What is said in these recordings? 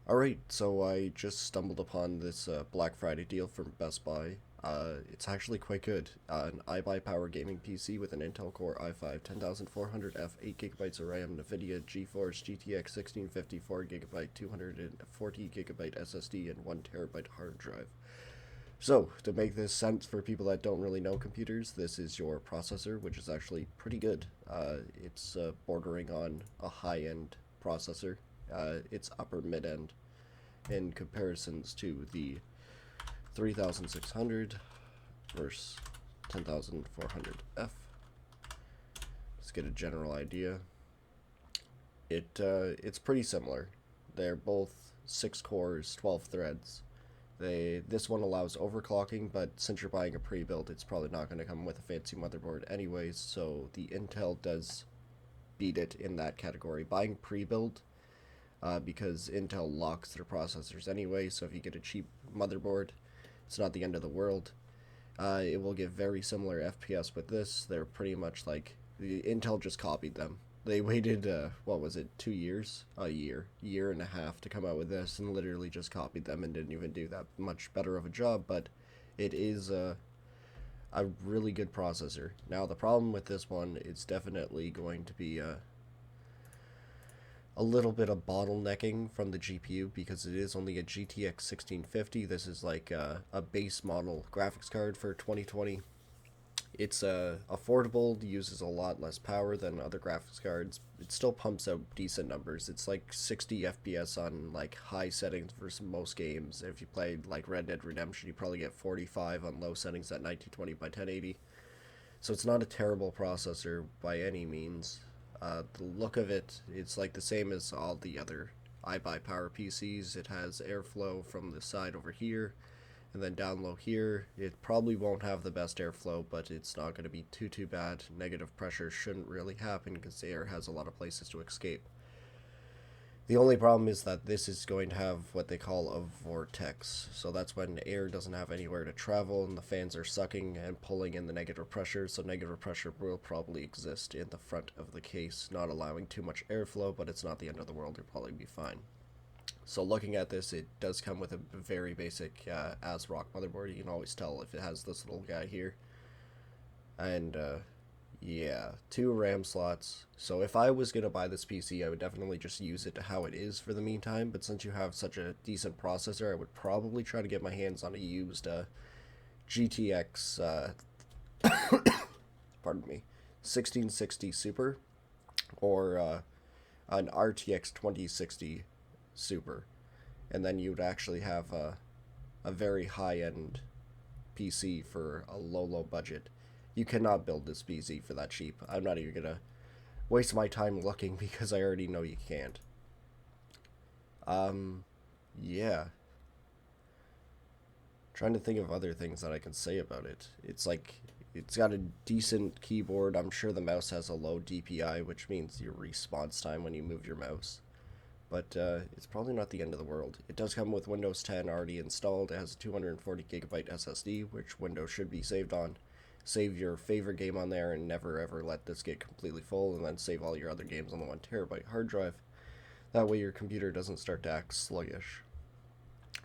Alright, so I just stumbled upon this Black Friday deal from Best Buy. It's actually quite good. An iBUYPOWER gaming PC with an Intel Core i5 10400f 8GB of RAM, NVIDIA GeForce GTX 1650 4GB 240GB SSD, and 1TB hard drive. So, to make this sense for people that don't really know computers, this is your processor, which is actually pretty good. It's bordering on a high-end processor. It's upper mid-end in comparisons to the 3600 versus 10400F. Let's get a general idea. It's pretty similar. They're both 6 cores, 12 threads. This one allows overclocking, but since you're buying a pre-built, it's probably not going to come with a fancy motherboard anyways, so the Intel does beat it in that category. Buying pre-built, because Intel locks their processors anyway, so if you get a cheap motherboard, it's not the end of the world. It will give very similar FPS with this. They're pretty much like, the Intel just copied them. They waited, what was it, 2 years? A year and a half to come out with this, and literally just copied them and didn't even do that much better of a job, but it is a really good processor. Now, the problem with this one is definitely going to be a little bit of bottlenecking from the GPU, because it is only a GTX 1650. This is like a base model graphics card for 2020. It's affordable, uses a lot less power than other graphics cards. It still pumps out decent numbers. It's like 60 FPS on like high settings for most games. If you play like Red Dead Redemption, you probably get 45 on low settings at 1920 by 1080. So it's not a terrible processor by any means. The look of it, it's like the same as all the other iBUYPOWER PCs. It has airflow from the side over here, and then down low here. It probably won't have the best airflow, but it's not going to be too bad. Negative pressure shouldn't really happen because the air has a lot of places to escape. The only problem is that this is going to have what they call a vortex. So that's when air doesn't have anywhere to travel and the fans are sucking and pulling in the negative pressure. So negative pressure will probably exist in the front of the case, not allowing too much airflow, but it's not the end of the world. You'll probably be fine. So looking at this, it does come with a very basic ASRock motherboard. You can always tell if it has this little guy here. And yeah, 2 RAM slots. So if I was going to buy this PC, I would definitely just use it to how it is for the meantime. But since you have such a decent processor, I would probably try to get my hands on a used GTX, pardon me, 1660 Super, or an RTX 2060 Super. And then you would actually have a very high-end PC for a low budget. You cannot build this PC for that cheap. I'm not even gonna waste my time looking because I already know you can't. Yeah. Trying to think of other things that I can say about it. It's like, it's got a decent keyboard. I'm sure the mouse has a low DPI, which means your response time when you move your mouse. But it's probably not the end of the world. It does come with Windows 10 already installed. It has a 240GB SSD, which Windows should be saved on. Save your favorite game on there and never ever let this get completely full, and then save all your other games on the 1TB hard drive. That way your computer doesn't start to act sluggish.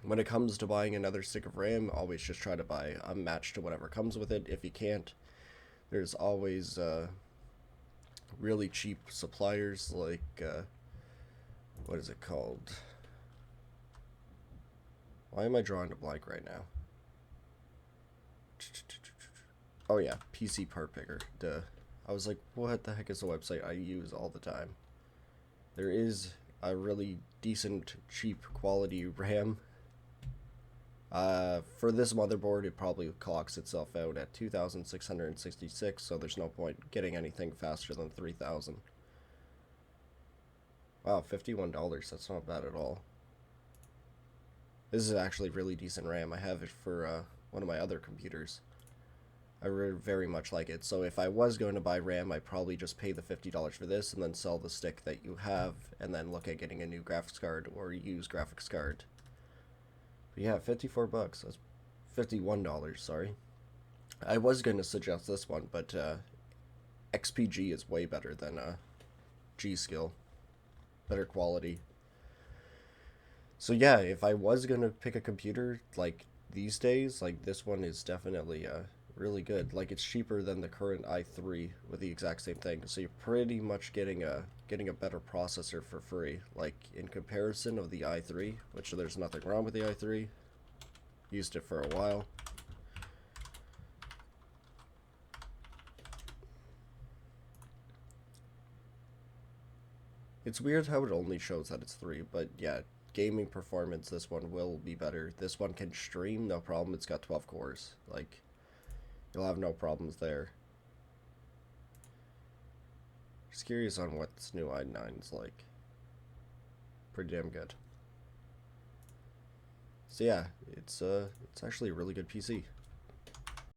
When it comes to buying another stick of RAM, always just try to buy a match to whatever comes with it. If you can't, there's always really cheap suppliers like, what is it called? Why am I drawing a blank right now? Oh yeah, PC Part Picker. Duh. I was like, what the heck is a website I use all the time? There is a really decent, cheap quality RAM. For this motherboard, it probably clocks itself out at 2,666, so there's no point getting anything faster than 3,000. Wow, $51. That's not bad at all. This is actually really decent RAM. I have it for one of my other computers. I very much like it. So if I was going to buy RAM, I'd probably just pay the $50 for this and then sell the stick that you have and then look at getting a new graphics card or used graphics card. But yeah, 54 bucks. That's $51, sorry. I was going to suggest this one, but XPG is way better than G-Skill. Better quality. So yeah, if I was gonna pick a computer like these days, like this one is definitely really good. Like it's cheaper than the current i3 with the exact same thing. So you're pretty much getting a better processor for free. Like in comparison of the i3, which there's nothing wrong with the i3. Used it for a while. It's weird how it only shows that it's 3, but yeah, gaming performance, this one will be better. This one can stream, no problem. It's got 12 cores. Like, you'll have no problems there. Just curious on what this new i9's like. Pretty damn good. So yeah, it's actually a really good PC.